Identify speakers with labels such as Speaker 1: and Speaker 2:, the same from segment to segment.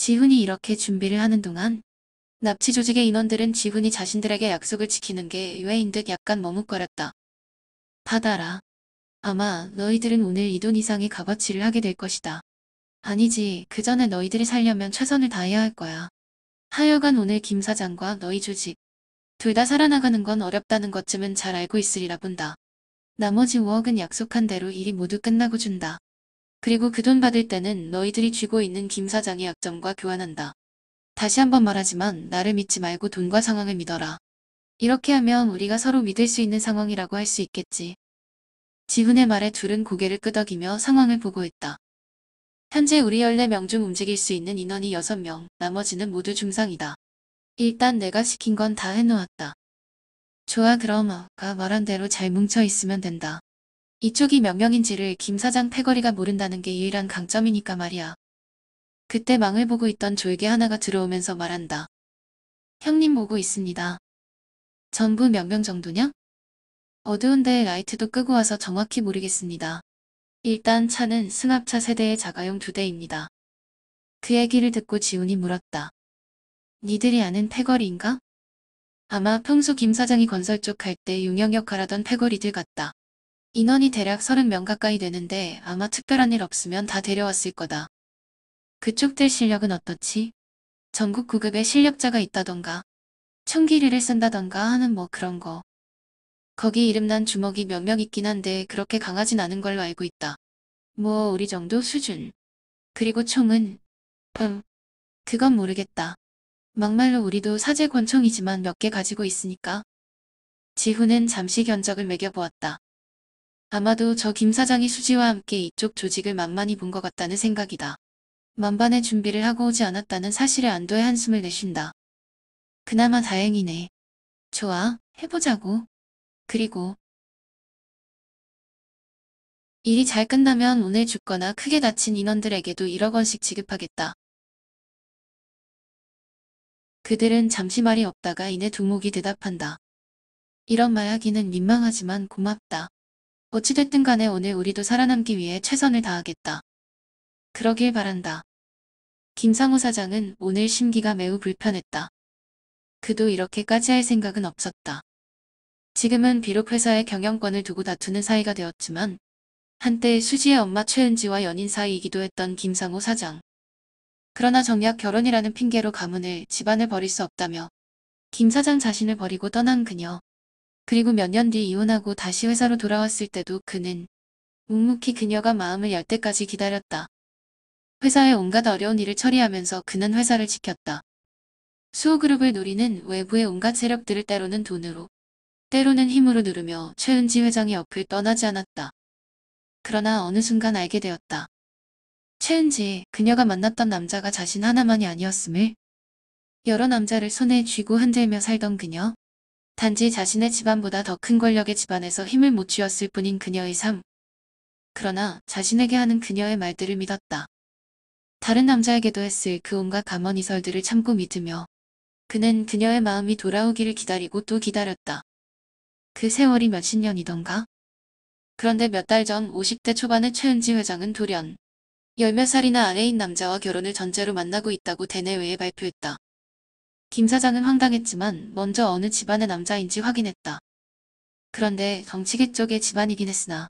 Speaker 1: 지훈이 이렇게 준비를 하는 동안 납치 조직의 인원들은 지훈이 자신들에게 약속을 지키는 게 의외인 듯 약간 머뭇거렸다. 받아라. 아마 너희들은 오늘 이 돈 이상의 값어치를 하게 될 것이다. 아니지, 그 전에 너희들이 살려면 최선을 다해야 할 거야. 하여간 오늘 김 사장과 너희 조직 둘 다 살아나가는 건 어렵다는 것쯤은 잘 알고 있으리라 본다. 나머지 5억은 약속한 대로 일이 모두 끝나고 준다. 그리고 그 돈 받을 때는 너희들이 쥐고 있는 김 사장의 약점과 교환한다. 다시 한번 말하지만 나를 믿지 말고 돈과 상황을 믿어라. 이렇게 하면 우리가 서로 믿을 수 있는 상황이라고 할 수 있겠지. 지훈의 말에 둘은 고개를 끄덕이며 상황을 보고 있다. 현재 우리 14명 중 움직일 수 있는 인원이 6명, 나머지는 모두 중상이다. 일단 내가 시킨 건 다 해놓았다. 좋아, 그럼 아까 말한 대로 잘 뭉쳐 있으면 된다. 이쪽이 몇 명인지를 김 사장 패거리가 모른다는 게 유일한 강점이니까 말이야. 그때 망을 보고 있던 졸개 하나가 들어오면서 말한다. 형님 보고 있습니다. 전부 몇 명 정도냐? 어두운데 라이트도 끄고 와서 정확히 모르겠습니다. 일단 차는 승합차 세대의 자가용 2대입니다. 그 얘기를 듣고 지훈이 물었다. 니들이 아는 패거리인가? 아마 평소 김 사장이 건설 쪽 할 때 용역 역할하던 패거리들 같다. 인원이 대략 30명 가까이 되는데 아마 특별한 일 없으면 다 데려왔을 거다. 그쪽들 실력은 어떻지? 전국 구급에 실력자가 있다던가 총기류를 쓴다던가 하는 뭐 그런 거. 거기 이름난 주먹이 몇 명 있긴 한데 그렇게 강하진 않은 걸로 알고 있다. 뭐 우리 정도 수준. 그리고 총은 그건 모르겠다. 막말로 우리도 사제 권총이지만 몇 개 가지고 있으니까. 지훈은 잠시 견적을 매겨보았다. 아마도 저 김 사장이 수지와 함께 이쪽 조직을 만만히 본 것 같다는 생각이다. 만반의 준비를 하고 오지 않았다는 사실에 안도의 한숨을 내쉰다. 그나마 다행이네. 좋아, 해보자고. 그리고 일이 잘 끝나면 오늘 죽거나 크게 다친 인원들에게도 1억 원씩 지급하겠다. 그들은 잠시 말이 없다가 이내 두목이 대답한다. 이런 말 하기는 민망하지만 고맙다. 어찌됐든 간에 오늘 우리도 살아남기 위해 최선을 다하겠다. 그러길 바란다. 김상우 사장은 오늘 심기가 매우 불편했다. 그도 이렇게까지 할 생각은 없었다. 지금은 비록 회사의 경영권을 두고 다투는 사이가 되었지만 한때 수지의 엄마 최은지와 연인 사이이기도 했던 김상우 사장. 그러나 정작 결혼이라는 핑계로 가문을 집안을 버릴 수 없다며 김 사장 자신을 버리고 떠난 그녀. 그리고 몇 년 뒤 이혼하고 다시 회사로 돌아왔을 때도 그는 묵묵히 그녀가 마음을 열 때까지 기다렸다. 회사의 온갖 어려운 일을 처리하면서 그는 회사를 지켰다. 수호그룹을 노리는 외부의 온갖 세력들을 때로는 돈으로, 때로는 힘으로 누르며 최은지 회장의 옆을 떠나지 않았다. 그러나 어느 순간 알게 되었다. 최은지, 그녀가 만났던 남자가 자신 하나만이 아니었음을. 여러 남자를 손에 쥐고 흔들며 살던 그녀. 단지 자신의 집안보다 더 큰 권력의 집안에서 힘을 못 쥐었을 뿐인 그녀의 삶. 그러나 자신에게 하는 그녀의 말들을 믿었다. 다른 남자에게도 했을 그 온갖 감언이설들을 참고 믿으며 그는 그녀의 마음이 돌아오기를 기다리고 또 기다렸다. 그 세월이 몇십 년이던가? 그런데 몇 달 전 50대 초반의 최은지 회장은 돌연 열몇 살이나 아래인 남자와 결혼을 전제로 만나고 있다고 대내외에 발표했다. 김 사장은 황당했지만 먼저 어느 집안의 남자인지 확인했다. 그런데 정치계 쪽의 집안이긴 했으나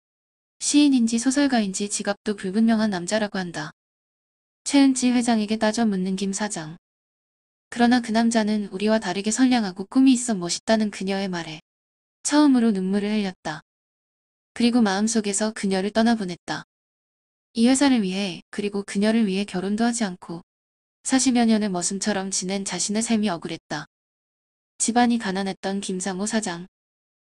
Speaker 1: 시인인지 소설가인지 직업도 불분명한 남자라고 한다. 최은지 회장에게 따져 묻는 김 사장. 그러나 그 남자는 우리와 다르게 선량하고 꿈이 있어 멋있다는 그녀의 말에 처음으로 눈물을 흘렸다. 그리고 마음속에서 그녀를 떠나보냈다. 이 회사를 위해 그리고 그녀를 위해 결혼도 하지 않고 40여 년을 머슴처럼 지낸 자신의 삶이 억울했다. 집안이 가난했던 김상호 사장.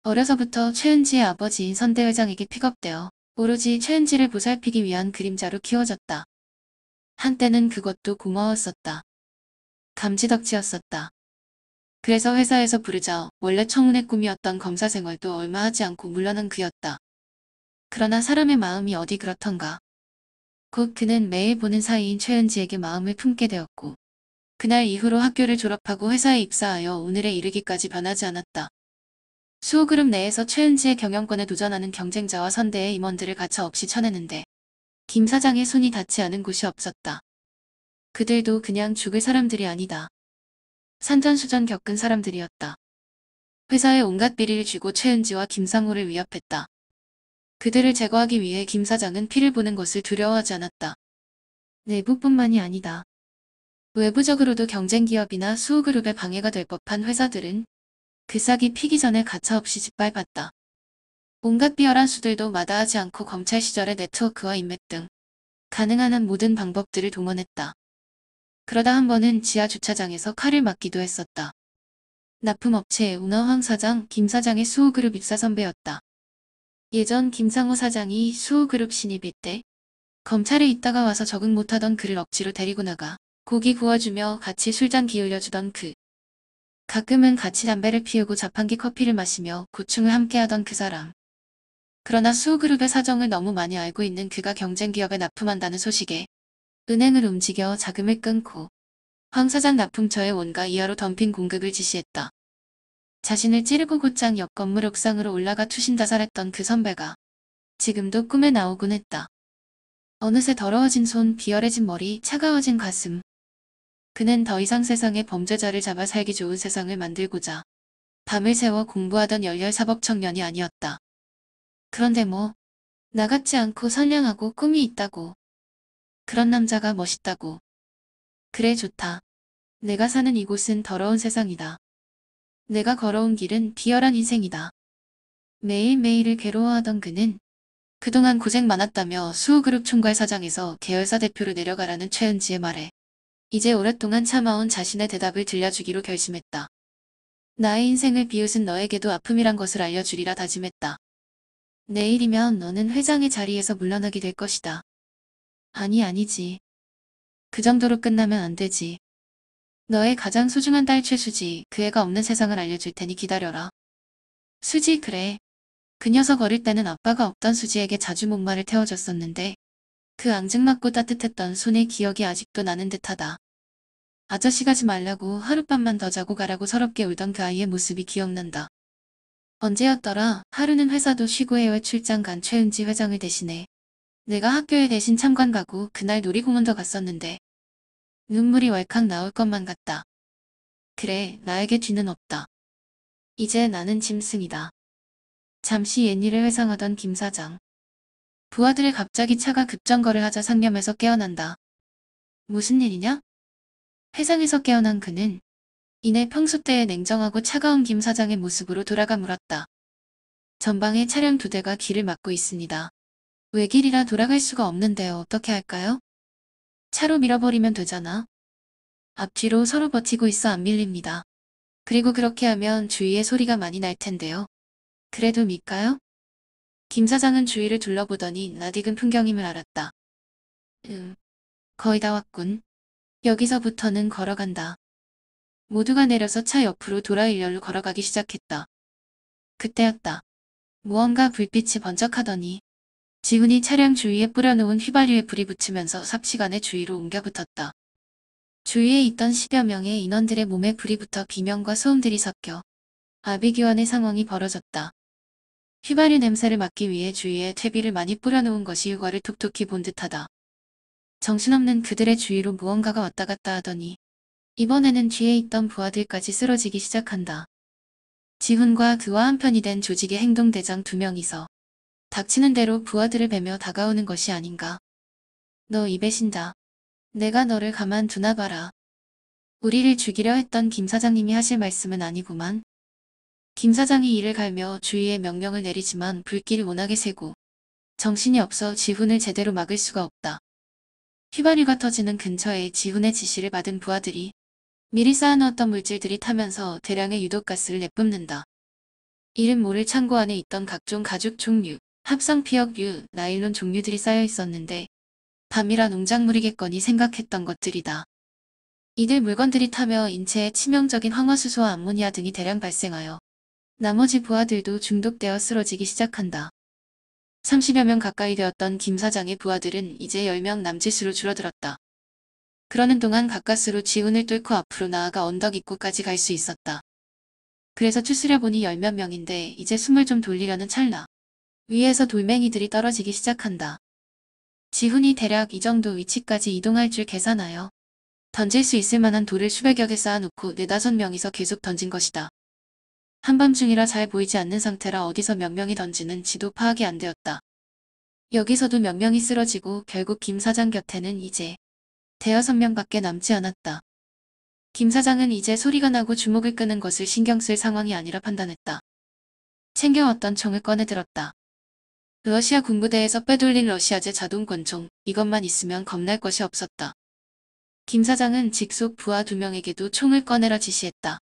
Speaker 1: 어려서부터 최은지의 아버지인 선대 회장에게 픽업되어 오로지 최은지를 보살피기 위한 그림자로 키워졌다. 한때는 그것도 고마웠었다. 감지덕지였었다. 그래서 회사에서 부르자 원래 청운의 꿈이었던 검사 생활도 얼마 하지 않고 물러난 그였다. 그러나 사람의 마음이 어디 그렇던가. 곧 그는 매일 보는 사이인 최은지에게 마음을 품게 되었고 그날 이후로 학교를 졸업하고 회사에 입사하여 오늘에 이르기까지 변하지 않았다. 수호그룹 내에서 최은지의 경영권에 도전하는 경쟁자와 선대의 임원들을 가차없이 쳐내는데 김 사장의 손이 닿지 않은 곳이 없었다. 그들도 그냥 죽을 사람들이 아니다. 산전수전 겪은 사람들이었다. 회사에 온갖 비리를 쥐고 최은지와 김상호를 위협했다. 그들을 제거하기 위해 김 사장은 피를 보는 것을 두려워하지 않았다. 내부뿐만이 아니다. 외부적으로도 경쟁기업이나 수호그룹에 방해가 될 법한 회사들은 그 싹이 피기 전에 가차없이 짓밟았다. 온갖 비열한 수들도 마다하지 않고 검찰 시절의 네트워크와 인맥 등 가능한 한 모든 방법들을 동원했다. 그러다 한 번은 지하 주차장에서 칼을 맞기도 했었다. 납품업체 오너 황 사장, 김 사장의 수호그룹 입사 선배였다. 예전 김상호 사장이 수호그룹 신입일 때 검찰에 있다가 와서 적응 못하던 그를 억지로 데리고 나가 고기 구워주며 같이 술잔 기울여주던 그. 가끔은 같이 담배를 피우고 자판기 커피를 마시며 고충을 함께하던 그 사람. 그러나 수호그룹의 사정을 너무 많이 알고 있는 그가 경쟁기업에 납품한다는 소식에 은행을 움직여 자금을 끊고 황 사장 납품처에 원가 이하로 덤핑 공급을 지시했다. 자신을 찌르고 곧장 옆 건물 옥상으로 올라가 투신자살했던 그 선배가 지금도 꿈에 나오곤 했다. 어느새 더러워진 손, 비열해진 머리, 차가워진 가슴. 그는 더 이상 세상에 범죄자를 잡아 살기 좋은 세상을 만들고자 밤을 새워 공부하던 열렬사법 청년이 아니었다. 그런데 뭐, 나 같지 않고 선량하고 꿈이 있다고. 그런 남자가 멋있다고. 그래 좋다. 내가 사는 이곳은 더러운 세상이다. 내가 걸어온 길은 비열한 인생이다. 매일매일을 괴로워하던 그는 그동안 고생 많았다며 수호그룹 총괄 사장에서 계열사 대표로 내려가라는 최은지의 말에 이제 오랫동안 참아온 자신의 대답을 들려주기로 결심했다. 나의 인생을 비웃은 너에게도 아픔이란 것을 알려주리라 다짐했다. 내일이면 너는 회장의 자리에서 물러나게 될 것이다. 아니지. 그 정도로 끝나면 안 되지. 너의 가장 소중한 딸 최수지, 그 애가 없는 세상을 알려줄 테니 기다려라. 수지 그래. 그 녀석 어릴 때는 아빠가 없던 수지에게 자주 목마를 태워줬었는데 그 앙증맞고 따뜻했던 손의 기억이 아직도 나는 듯하다. 아저씨 가지 말라고 하룻밤만 더 자고 가라고 서럽게 울던 그 아이의 모습이 기억난다. 언제였더라. 하루는 회사도 쉬고 해외 출장 간 최은지 회장을 대신해 내가 학교에 대신 참관 가고 그날 놀이공원도 갔었는데 눈물이 왈칵 나올 것만 같다. 그래, 나에게 뒤는 없다. 이제 나는 짐승이다. 잠시 옛일을 회상하던 김 사장. 부하들의 갑자기 차가 급정거를 하자 상념에서 깨어난다. 무슨 일이냐? 회상에서 깨어난 그는 이내 평소 때의 냉정하고 차가운 김 사장의 모습으로 돌아가 물었다. 전방에 차량 2대가 길을 막고 있습니다. 외길이라 돌아갈 수가 없는데요. 어떻게 할까요? 차로 밀어버리면 되잖아. 앞뒤로 서로 버티고 있어 안 밀립니다. 그리고 그렇게 하면 주위에 소리가 많이 날 텐데요. 그래도 밀까요? 김 사장은 주위를 둘러보더니 낯익은 풍경임을 알았다. 거의 다 왔군. 여기서부터는 걸어간다. 모두가 내려서 차 옆으로 돌아 일렬로 걸어가기 시작했다. 그때였다. 무언가 불빛이 번쩍하더니 지훈이 차량 주위에 뿌려놓은 휘발유에 불이 붙으면서 삽시간에 주위로 옮겨 붙었다. 주위에 있던 10여 명의 인원들의 몸에 불이 붙어 비명과 소음들이 섞여 아비규환의 상황이 벌어졌다. 휘발유 냄새를 막기 위해 주위에 퇴비를 많이 뿌려놓은 것이 효과를 톡톡히 본 듯하다. 정신없는 그들의 주위로 무언가가 왔다 갔다 하더니 이번에는 뒤에 있던 부하들까지 쓰러지기 시작한다. 지훈과 그와 한편이 된 조직의 행동대장 2명이서 닥치는 대로 부하들을 베며 다가오는 것이 아닌가. 너 이 배신자. 내가 너를 가만두나 봐라. 우리를 죽이려 했던 김 사장님이 하실 말씀은 아니구만. 김 사장이 이를 갈며 주위에 명령을 내리지만 불길이 워낙에 세고 정신이 없어 지훈을 제대로 막을 수가 없다. 휘발유가 터지는 근처에 지훈의 지시를 받은 부하들이 미리 쌓아놓았던 물질들이 타면서 대량의 유독가스를 내뿜는다. 이름 모를 창고 안에 있던 각종 가죽 종류, 합성 피혁류, 나일론 종류들이 쌓여 있었는데 밤이라 농작물이겠거니 생각했던 것들이다. 이들 물건들이 타며 인체에 치명적인 황화수소와 암모니아 등이 대량 발생하여 나머지 부하들도 중독되어 쓰러지기 시작한다. 30여 명 가까이 되었던 김 사장의 부하들은 이제 10명 남짓으로 줄어들었다. 그러는 동안 가까스로 지훈을 뚫고 앞으로 나아가 언덕 입구까지 갈 수 있었다. 그래서 추스려 보니 10몇 명인데 이제 숨을 좀 돌리려는 찰나. 위에서 돌멩이들이 떨어지기 시작한다. 지훈이 대략 이 정도 위치까지 이동할 줄 계산하여 던질 수 있을 만한 돌을 수백여 개 쌓아놓고 4~5명이서 계속 던진 것이다. 한밤중이라 잘 보이지 않는 상태라 어디서 몇 명이 던지는지도 파악이 안 되었다. 여기서도 몇 명이 쓰러지고 결국 김 사장 곁에는 이제 대여섯 명밖에 남지 않았다. 김 사장은 이제 소리가 나고 주목을 끄는 것을 신경 쓸 상황이 아니라 판단했다. 챙겨왔던 총을 꺼내들었다. 러시아 군부대에서 빼돌린 러시아제 자동 권총, 이것만 있으면 겁날 것이 없었다. 김 사장은 직속 부하 2명에게도 총을 꺼내라 지시했다.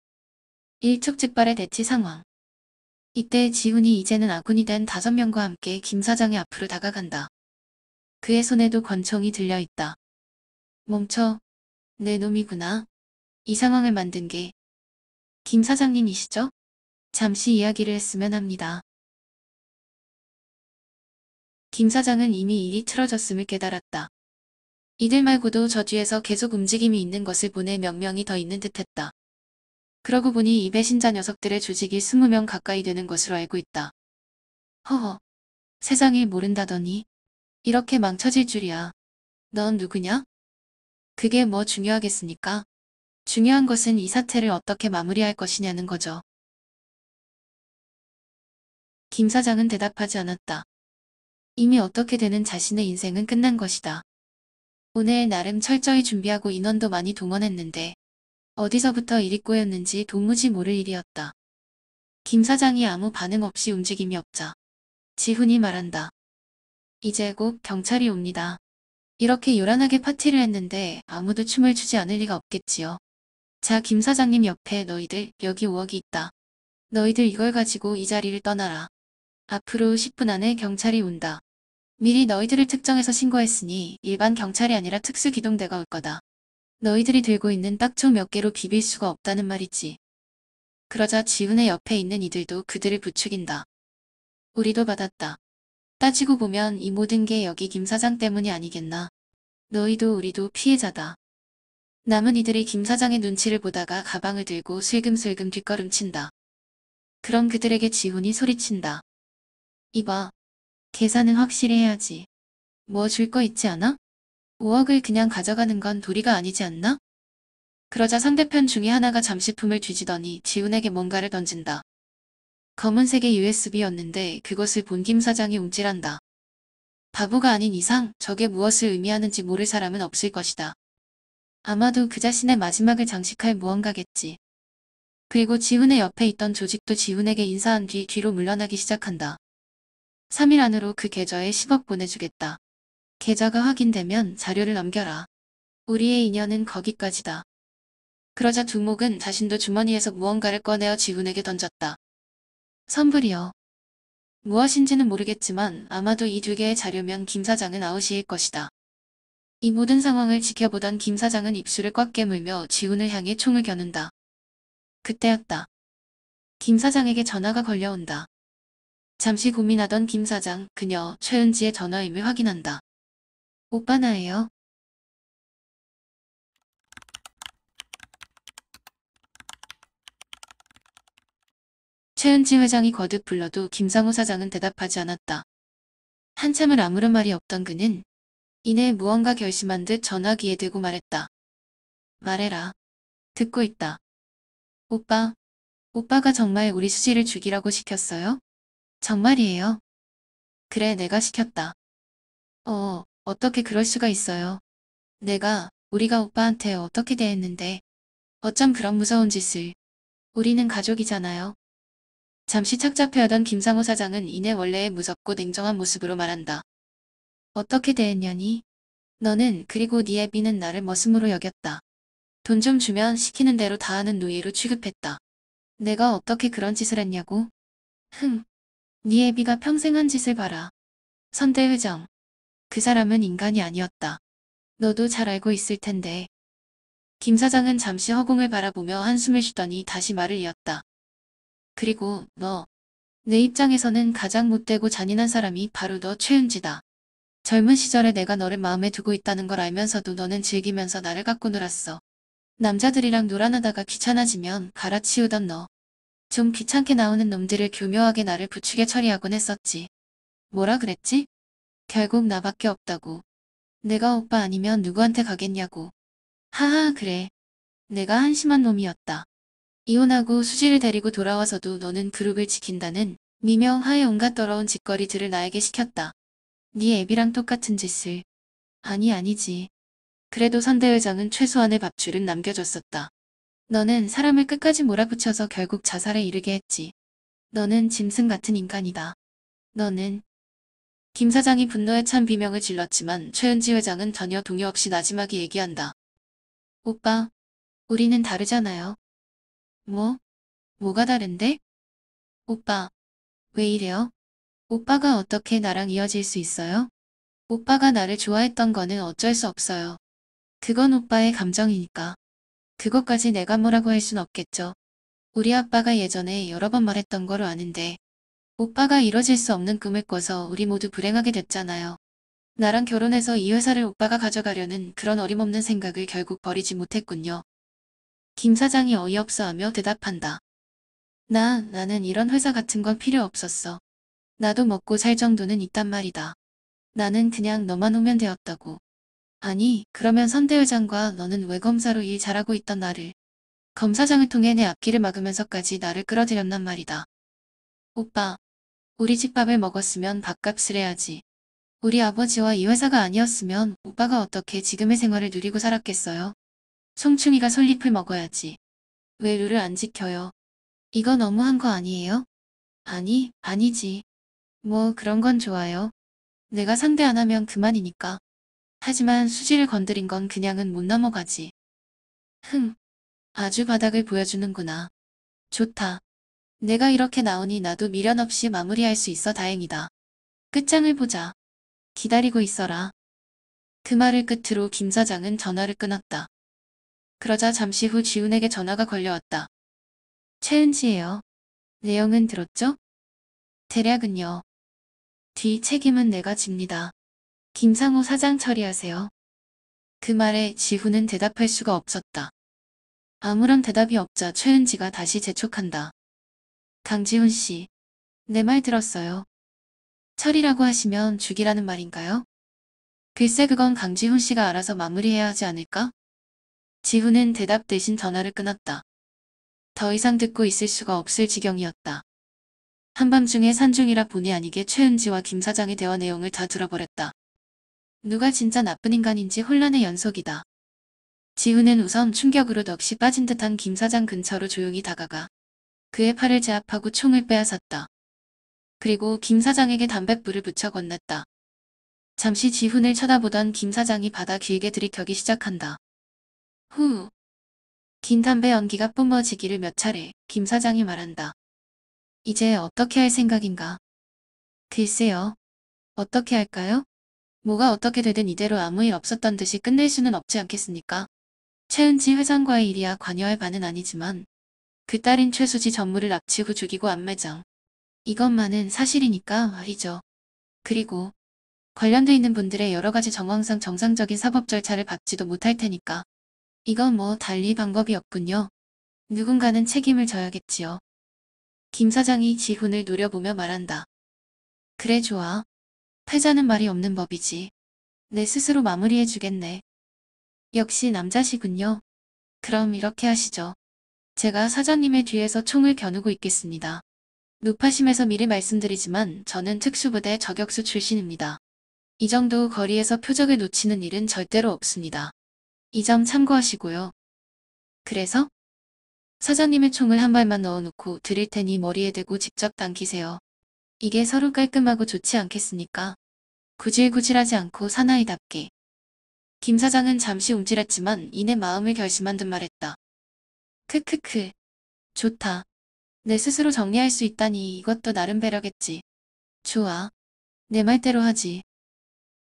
Speaker 1: 일촉즉발의 대치 상황. 이때 지훈이 이제는 아군이 된 5명과 함께 김 사장의 앞으로 다가간다. 그의 손에도 권총이 들려있다. 멈춰. 내 놈이구나. 이 상황을 만든 게 김 사장님이시죠? 잠시 이야기를 했으면 합니다. 김 사장은 이미 일이 틀어졌음을 깨달았다. 이들 말고도 저 뒤에서 계속 움직임이 있는 것을 보내 몇 명이 더 있는 듯했다. 그러고 보니 이 배신자 녀석들의 조직이 20명 가까이 되는 것으로 알고 있다. 허허. 세상을 모른다더니 이렇게 망쳐질 줄이야. 넌 누구냐? 그게 뭐 중요하겠습니까? 중요한 것은 이 사태를 어떻게 마무리할 것이냐는 거죠. 김 사장은 대답하지 않았다. 이미 어떻게 되는 자신의 인생은 끝난 것이다. 오늘 나름 철저히 준비하고 인원도 많이 동원했는데 어디서부터 일이 꼬였는지 도무지 모를 일이었다. 김 사장이 아무 반응 없이 움직임이 없자 지훈이 말한다. 이제 곧 경찰이 옵니다. 이렇게 요란하게 파티를 했는데 아무도 춤을 추지 않을 리가 없겠지요. 자, 김 사장님 옆에 너희들 여기 5억이 있다. 너희들 이걸 가지고 이 자리를 떠나라. 앞으로 10분 안에 경찰이 온다. 미리 너희들을 특정해서 신고했으니 일반 경찰이 아니라 특수기동대가 올 거다. 너희들이 들고 있는 딱총 몇 개로 비빌 수가 없다는 말이지. 그러자 지훈의 옆에 있는 이들도 그들을 부추긴다. 우리도 받았다. 따지고 보면 이 모든 게 여기 김 사장 때문이 아니겠나. 너희도 우리도 피해자다. 남은 이들이 김 사장의 눈치를 보다가 가방을 들고 슬금슬금 뒷걸음친다. 그럼 그들에게 지훈이 소리친다. 이봐. 계산은 확실히 해야지. 뭐 줄 거 있지 않아? 5억을 그냥 가져가는 건 도리가 아니지 않나? 그러자 상대편 중에 하나가 잠시품을 뒤지더니 지훈에게 뭔가를 던진다. 검은색의 USB였는데 그것을 본 김 사장이 움찔한다. 바보가 아닌 이상 저게 무엇을 의미하는지 모를 사람은 없을 것이다. 아마도 그 자신의 마지막을 장식할 무언가겠지. 그리고 지훈의 옆에 있던 조직도 지훈에게 인사한 뒤 뒤로 물러나기 시작한다. 3일 안으로 그 계좌에 10억 보내주겠다. 계좌가 확인되면 자료를 넘겨라. 우리의 인연은 거기까지다. 그러자 두목은 자신도 주머니에서 무언가를 꺼내어 지훈에게 던졌다. 선불이요. 무엇인지는 모르겠지만 아마도 이 2개의 자료면 김 사장은 아웃일 것이다. 이 모든 상황을 지켜보던 김 사장은 입술을 꽉 깨물며 지훈을 향해 총을 겨눈다. 그때였다. 김 사장에게 전화가 걸려온다. 잠시 고민하던 김 사장, 그녀 최은지의 전화임을 확인한다. 오빠 나예요. 최은지 회장이 거듭 불러도 김상우 사장은 대답하지 않았다. 한참을 아무런 말이 없던 그는 이내 무언가 결심한 듯 전화기에 대고 말했다. 말해라. 듣고 있다. 오빠, 오빠가 정말 우리 수지를 죽이라고 시켰어요? 정말이에요. 그래, 내가 시켰다. 어떻게 그럴 수가 있어요. 우리가 오빠한테 어떻게 대했는데 어쩜 그런 무서운 짓을. 우리는 가족이잖아요. 잠시 착잡해하던 김상우 사장은 이내 원래의 무섭고 냉정한 모습으로 말한다. 어떻게 대했냐니? 너는 그리고 네 애비는 나를 머슴으로 여겼다. 돈 좀 주면 시키는 대로 다 하는 노예로 취급했다. 내가 어떻게 그런 짓을 했냐고? 네 애비가 평생 한 짓을 봐라. 선대 회장. 그 사람은 인간이 아니었다. 너도 잘 알고 있을 텐데. 김 사장은 잠시 허공을 바라보며 한숨을 쉬더니 다시 말을 이었다. 그리고 내 입장에서는 가장 못되고 잔인한 사람이 바로 너 최은지다. 젊은 시절에 내가 너를 마음에 두고 있다는 걸 알면서도 너는 즐기면서 나를 갖고 놀았어. 남자들이랑 놀아나다가 귀찮아지면 갈아치우던 너. 좀 귀찮게 나오는 놈들을 교묘하게 나를 부추겨 처리하곤 했었지. 뭐라 그랬지? 결국 나밖에 없다고. 내가 오빠 아니면 누구한테 가겠냐고. 하하, 그래. 내가 한심한 놈이었다. 이혼하고 수지를 데리고 돌아와서도 너는 그룹을 지킨다는 미명하에 온갖 더러운 짓거리들을 나에게 시켰다. 네 애비랑 똑같은 짓을. 아니지. 그래도 선대 회장은 최소한의 밥줄은 남겨줬었다. 너는 사람을 끝까지 몰아붙여서 결국 자살에 이르게 했지. 너는 짐승 같은 인간이다. 너는. 김 사장이 분노에 찬 비명을 질렀지만 최은지 회장은 전혀 동요 없이 나지막이 얘기한다. 오빠, 우리는 다르잖아요. 뭐? 뭐가 다른데? 오빠, 왜 이래요? 오빠가 어떻게 나랑 이어질 수 있어요? 오빠가 나를 좋아했던 거는 어쩔 수 없어요. 그건 오빠의 감정이니까. 그것까지 내가 뭐라고 할 순 없겠죠. 우리 아빠가 예전에 여러 번 말했던 거로 아는데 오빠가 이뤄질 수 없는 꿈을 꿔서 우리 모두 불행하게 됐잖아요. 나랑 결혼해서 이 회사를 오빠가 가져가려는 그런 어림없는 생각을 결국 버리지 못했군요. 김 사장이 어이없어하며 대답한다. 나는 이런 회사 같은 건 필요 없었어. 나도 먹고 살 정도는 있단 말이다. 나는 그냥 너만 오면 되었다고. 아니, 그러면 선대 회장과 너는 왜 검사로 일 잘하고 있던 나를 검사장을 통해 내 앞길을 막으면서까지 나를 끌어들였단 말이다. 오빠, 우리 집 밥을 먹었으면 밥값을 해야지. 우리 아버지와 이 회사가 아니었으면 오빠가 어떻게 지금의 생활을 누리고 살았겠어요? 송충이가 솔잎을 먹어야지. 왜 룰을 안 지켜요? 이거 너무한 거 아니에요? 아니지. 뭐 그런 건 좋아요. 내가 상대 안 하면 그만이니까. 하지만 수지를 건드린 건 그냥은 못 넘어가지. 아주 바닥을 보여주는구나. 좋다. 내가 이렇게 나오니 나도 미련 없이 마무리할 수 있어 다행이다. 끝장을 보자. 기다리고 있어라. 그 말을 끝으로 김 사장은 전화를 끊었다. 그러자 잠시 후 지훈에게 전화가 걸려왔다. 최은지예요. 내용은 들었죠? 대략은요. 뒤 책임은 내가 집니다. 김상호 사장 처리하세요. 그 말에 지훈은 대답할 수가 없었다. 아무런 대답이 없자 최은지가 다시 재촉한다. 강지훈 씨, 내 말 들었어요. 처리라고 하시면 죽이라는 말인가요? 글쎄 그건 강지훈 씨가 알아서 마무리해야 하지 않을까? 지훈은 대답 대신 전화를 끊었다. 더 이상 듣고 있을 수가 없을 지경이었다. 한밤중에 산중이라 본의 아니게 최은지와 김 사장의 대화 내용을 다 들어버렸다. 누가 진짜 나쁜 인간인지 혼란의 연속이다. 지훈은 우선 충격으로 넋이 빠진 듯한 김 사장 근처로 조용히 다가가 그의 팔을 제압하고 총을 빼앗았다. 그리고 김 사장에게 담뱃불을 붙여 건넸다. 잠시 지훈을 쳐다보던 김 사장이 받아 길게 들이켜기 시작한다. 후. 긴 담배 연기가 뿜어지기를 몇 차례 김 사장이 말한다. 이제 어떻게 할 생각인가? 글쎄요. 어떻게 할까요? 뭐가 어떻게 되든 이대로 아무 일 없었던 듯이 끝낼 수는 없지 않겠습니까? 최은지 회장과의 일이야 관여할 바는 아니지만 그 딸인 최수지 전무를 납치고 죽이고 안매장. 이것만은 사실이니까 말이죠. 그리고 관련돼 있는 분들의 여러 가지 정황상 정상적인 사법 절차를 밟지도 못할 테니까. 이건 뭐 달리 방법이 없군요. 누군가는 책임을 져야겠지요. 김 사장이 지훈을 노려보며 말한다. 그래 좋아. 패자는 말이 없는 법이지. 내 스스로 마무리해주겠네. 역시 남자시군요. 그럼 이렇게 하시죠. 제가 사장님의 뒤에서 총을 겨누고 있겠습니다. 노파심에서 미리 말씀드리지만 저는 특수부대 저격수 출신입니다. 이 정도 거리에서 표적을 놓치는 일은 절대로 없습니다. 이 점 참고하시고요. 그래서? 사장님의 총을 한 발만 넣어놓고 드릴 테니 머리에 대고 직접 당기세요. 이게 서로 깔끔하고 좋지 않겠습니까? 구질구질하지 않고 사나이답게. 김 사장은 잠시 움찔했지만 이내 마음을 결심한 듯 말했다. 크크크. 좋다. 내 스스로 정리할 수 있다니 이것도 나름 배려겠지. 좋아. 내 말대로 하지.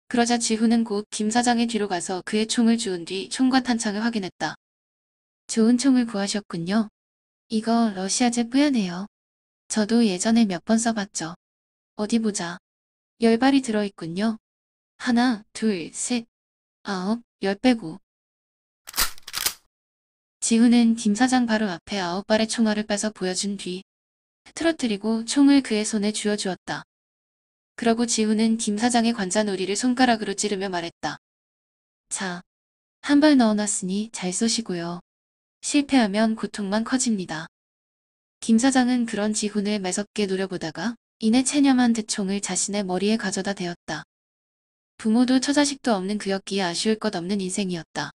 Speaker 1: 그러자 지훈은 곧 김 사장의 뒤로 가서 그의 총을 주운 뒤 총과 탄창을 확인했다. 좋은 총을 구하셨군요. 이거 러시아제 뿌야네요. 저도 예전에 몇 번 써봤죠. 어디 보자. 10발이 들어있군요. 하나, 둘, 셋, 아홉, 10 빼고. 지훈은 김 사장 바로 앞에 9발의 총알을 빼서 보여준 뒤 틀어뜨리고 총을 그의 손에 쥐어주었다. 그러고 지훈은 김 사장의 관자놀이를 손가락으로 찌르며 말했다. 자, 한 발 넣어놨으니 잘 쏘시고요. 실패하면 고통만 커집니다. 김 사장은 그런 지훈을 매섭게 노려보다가 이내 체념한 대총을 자신의 머리에 가져다 대었다. 부모도 처자식도 없는 그였기에 아쉬울 것 없는 인생이었다.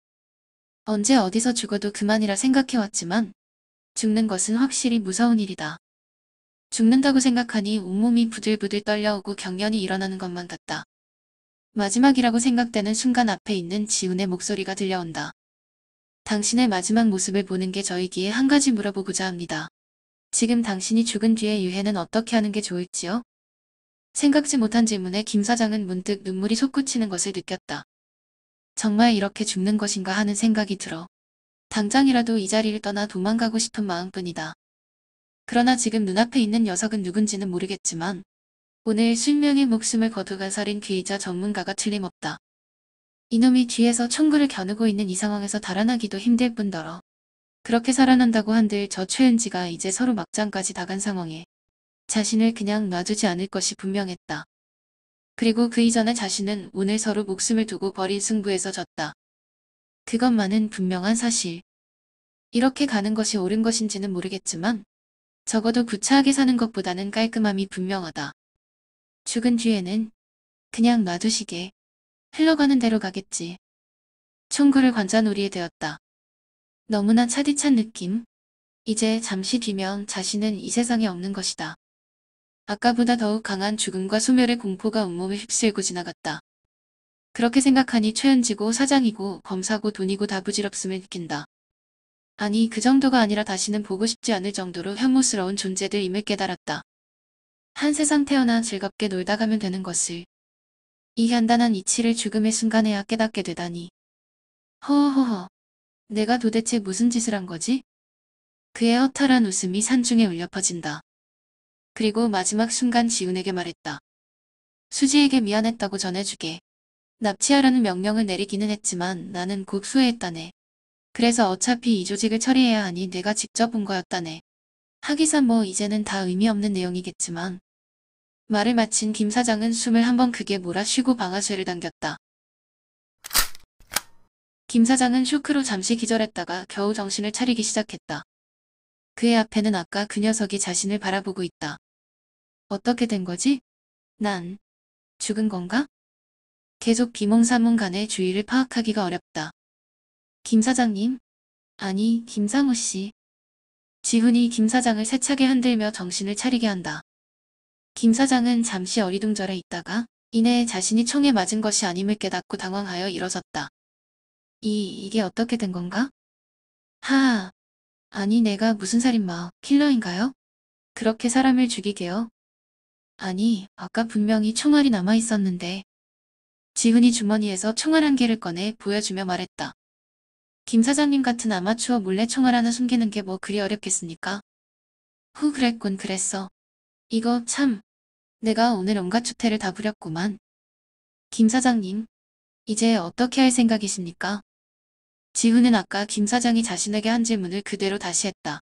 Speaker 1: 언제 어디서 죽어도 그만이라 생각해왔지만 죽는 것은 확실히 무서운 일이다. 죽는다고 생각하니 온몸이 부들부들 떨려오고 경련이 일어나는 것만 같다. 마지막이라고 생각되는 순간 앞에 있는 지훈의 목소리가 들려온다. 당신의 마지막 모습을 보는 게 저이기에 한 가지 물어보고자 합니다. 지금 당신이 죽은 뒤에 유해는 어떻게 하는 게 좋을지요? 생각지 못한 질문에 김 사장은 문득 눈물이 솟구치는 것을 느꼈다. 정말 이렇게 죽는 것인가 하는 생각이 들어 당장이라도 이 자리를 떠나 도망가고 싶은 마음뿐이다. 그러나 지금 눈앞에 있는 녀석은 누군지는 모르겠지만 오늘 술명의 목숨을 거두간 살인 피의자 전문가가 틀림없다. 이놈이 뒤에서 총구를 겨누고 있는 이 상황에서 달아나기도 힘들 뿐더러 그렇게 살아난다고 한들 저 최은지가 이제 서로 막장까지 다간 상황에 자신을 그냥 놔두지 않을 것이 분명했다. 그리고 그 이전에 자신은 오늘 서로 목숨을 두고 벌인 승부에서 졌다. 그것만은 분명한 사실. 이렇게 가는 것이 옳은 것인지는 모르겠지만 적어도 구차하게 사는 것보다는 깔끔함이 분명하다. 죽은 뒤에는 그냥 놔두시게 흘러가는 대로 가겠지. 총구를 관자놀이에 대었다. 너무나 차디찬 느낌. 이제 잠시 뒤면 자신은 이 세상에 없는 것이다. 아까보다 더욱 강한 죽음과 소멸의 공포가 온몸을 휩쓸고 지나갔다. 그렇게 생각하니 최은지고 사장이고 검사고 돈이고 다 부질없음을 느낀다. 아니 그 정도가 아니라 다시는 보고 싶지 않을 정도로 혐오스러운 존재들임을 깨달았다. 한 세상 태어나 즐겁게 놀다 가면 되는 것을. 이 간단한 이치를 죽음의 순간에야 깨닫게 되다니. 허허허. 내가 도대체 무슨 짓을 한 거지? 그의 허탈한 웃음이 산중에 울려 퍼진다. 그리고 마지막 순간 지훈에게 말했다. 수지에게 미안했다고 전해주게. 납치하라는 명령을 내리기는 했지만 나는 곧 후회했다네. 그래서 어차피 이 조직을 처리해야 하니 내가 직접 온 거였다네. 하기사 뭐 이제는 다 의미 없는 내용이겠지만. 말을 마친 김 사장은 숨을 한번 크게 몰아쉬고 방아쇠를 당겼다. 김 사장은 쇼크로 잠시 기절했다가 겨우 정신을 차리기 시작했다. 그의 앞에는 아까 그 녀석이 자신을 바라보고 있다. 어떻게 된 거지? 난 죽은 건가? 계속 비몽사몽간의 주의를 파악하기가 어렵다. 김 사장님? 아니, 김상우 씨. 지훈이 김 사장을 세차게 흔들며 정신을 차리게 한다. 김 사장은 잠시 어리둥절해 있다가 이내 자신이 총에 맞은 것이 아님을 깨닫고 당황하여 일어섰다. 이게 어떻게 된 건가? 하하. 아니 내가 무슨 살인마, 킬러인가요? 그렇게 사람을 죽이게요? 아니, 아까 분명히 총알이 남아있었는데. 지훈이 주머니에서 총알 한 개를 꺼내 보여주며 말했다. 김 사장님 같은 아마추어 몰래 총알 하나 숨기는 게 뭐 그리 어렵겠습니까? 후 그랬군 그랬어. 이거 참. 내가 오늘 온갖 추태를 다 부렸구만. 김 사장님. 이제 어떻게 할 생각이십니까? 지훈은 아까 김 사장이 자신에게 한 질문을 그대로 다시 했다.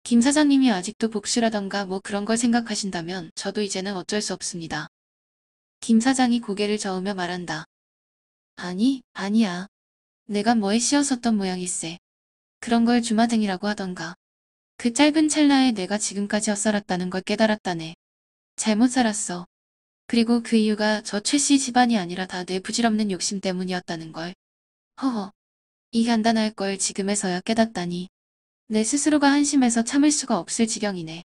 Speaker 1: 김 사장님이 아직도 복수라던가 뭐 그런 걸 생각하신다면 저도 이제는 어쩔 수 없습니다. 김 사장이 고개를 저으며 말한다. 아니, 아니야. 내가 뭐에 씌었었던 모양일세. 그런 걸 주마등이라고 하던가. 그 짧은 찰나에 내가 지금까지 헛살았다는 걸 깨달았다네. 잘못 살았어. 그리고 그 이유가 저 최씨 집안이 아니라 다 내 부질없는 욕심 때문이었다는 걸. 허허. 이 간단할 걸 지금에서야 깨닫다니. 내 스스로가 한심해서 참을 수가 없을 지경이네.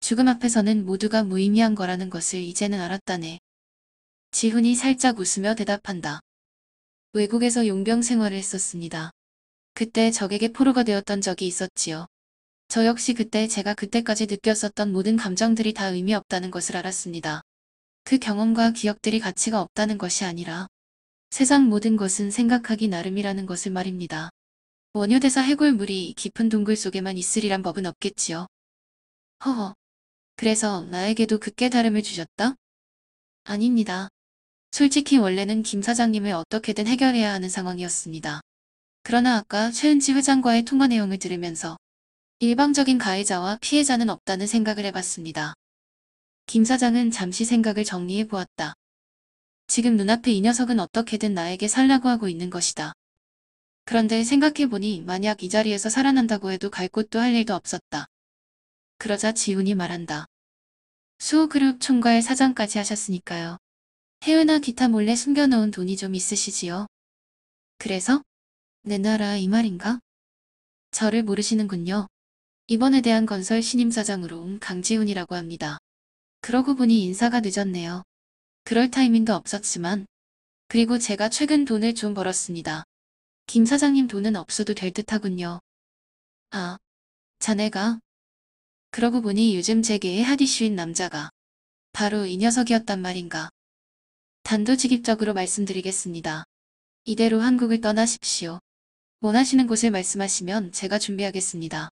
Speaker 1: 죽음 앞에서는 모두가 무의미한 거라는 것을 이제는 알았다네. 지훈이 살짝 웃으며 대답한다. 외국에서 용병 생활을 했었습니다. 그때 적에게 포로가 되었던 적이 있었지요. 저 역시 그때 제가 그때까지 느꼈었던 모든 감정들이 다 의미 없다는 것을 알았습니다. 그 경험과 기억들이 가치가 없다는 것이 아니라 세상 모든 것은 생각하기 나름이라는 것을 말입니다. 원효대사 해골물이 깊은 동굴 속에만 있으리란 법은 없겠지요. 허허. 그래서 나에게도 그 깨달음을 주셨다? 아닙니다. 솔직히 원래는 김 사장님을 어떻게든 해결해야 하는 상황이었습니다. 그러나 아까 최은지 회장과의 통화 내용을 들으면서 일방적인 가해자와 피해자는 없다는 생각을 해봤습니다. 김 사장은 잠시 생각을 정리해 보았다. 지금 눈앞에 이 녀석은 어떻게든 나에게 살라고 하고 있는 것이다. 그런데 생각해보니 만약 이 자리에서 살아난다고 해도 갈 곳도 할 일도 없었다. 그러자 지훈이 말한다. 수호그룹 총괄 사장까지 하셨으니까요. 해외나 기타 몰래 숨겨놓은 돈이 좀 있으시지요. 그래서? 내놔라 이 말인가? 저를 모르시는군요. 이번에 대한 건설 신임사장으로 온 강지훈이라고 합니다. 그러고 보니 인사가 늦었네요. 그럴 타이밍도 없었지만. 그리고 제가 최근 돈을 좀 벌었습니다. 김 사장님 돈은 없어도 될 듯하군요. 아, 자네가. 그러고 보니 요즘 제게의 핫 이슈인 남자가 바로 이 녀석이었단 말인가. 단도직입적으로 말씀드리겠습니다. 이대로 한국을 떠나십시오. 원하시는 곳을 말씀하시면 제가 준비하겠습니다.